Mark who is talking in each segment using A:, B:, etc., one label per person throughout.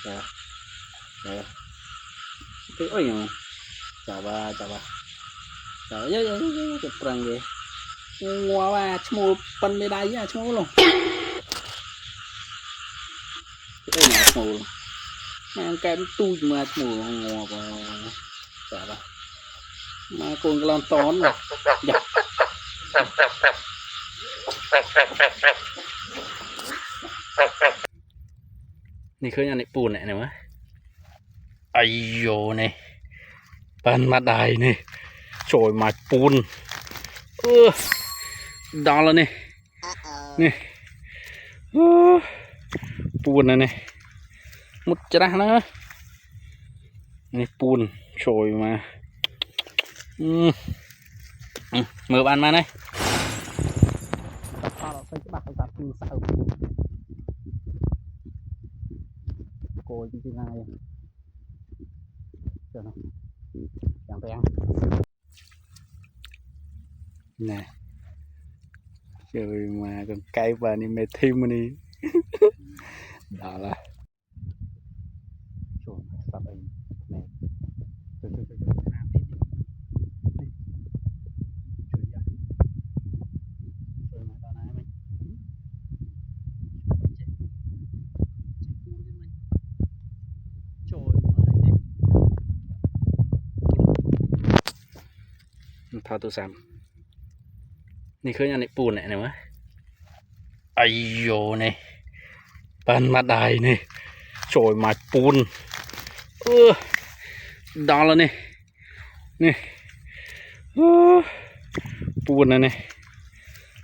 A: Dạ. Dạ. Cái ơi nhỉ. Chào ba. Trời ơi, cái prang gì. Ngoa ba chmul pan mê đáy á chmul luôn. Cái ơi nhỉ chmul. Mang cái tu mà chmul ngoa ba. Chào ba. Mà con cái lon tón rồi. Dạ.นี่คืออย่างนี้ปูนเนี่ยนะวะไอโยนี่ปันมาได้นี่โชยมาปูนดาวแล้วนี่ปูนนะนี่มุดจะได้นะนี่ปูนโชยมามือบานมาเลยตัดผ้าเราใส่บักตัดปูนใส่โกยจริงๆไงเดี๋ยวนะอย่างไปยังnè chơi mà còn cây và ni mệt thêm mà đi đó là chuột sắp ấy nè thao tu sắmนี่คืออย่างนี้ปูนเนี่ยนะวะไอโยนี่ปันมาได้นี่โชยมาปูนดาวแล้วนี่ปูนนะนี่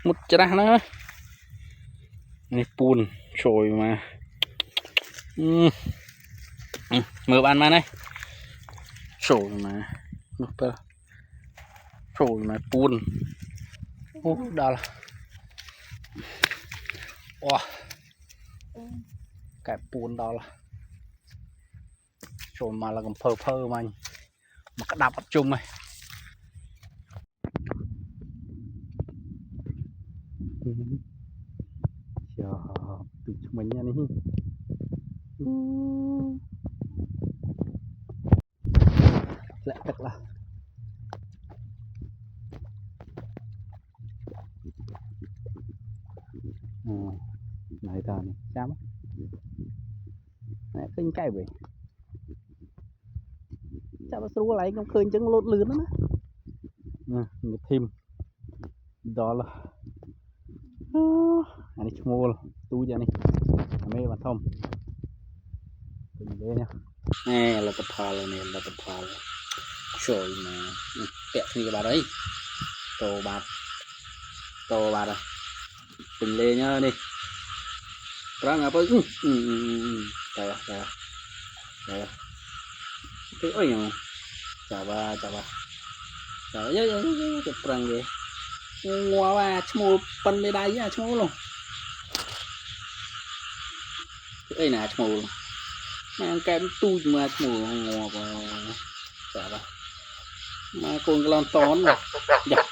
A: มุดจะได้นะนี่ปูนโชยมามือบานมาเลยโชยมาโชยมาปูนđó là wow. Cái bùn đó là chỗ mà là còn phơ mà cái đạp bắt chung này chờ từ chúng mình nha đi lại thật là này ta này chám này khinh cây vậy chả bắt xuống lại không khơi chân lột lươn đó nè một thêm đó là anh ấy mua tu cho này mấy bạn thông mình đây nha nè là tập thà này là tập thà rồi mà kẹt như cái bà đấy tô bà rồi mình lên nhá đi răng apa trời cái ơi nhỉ chào ba trời ơi cái prang gì ngoa ba chmul pan mê đáy á chmul luôn cái ơi nè chmul mang cái tu mà chmul ngoa ba chào ba mà con cái lon tón rồi dạ.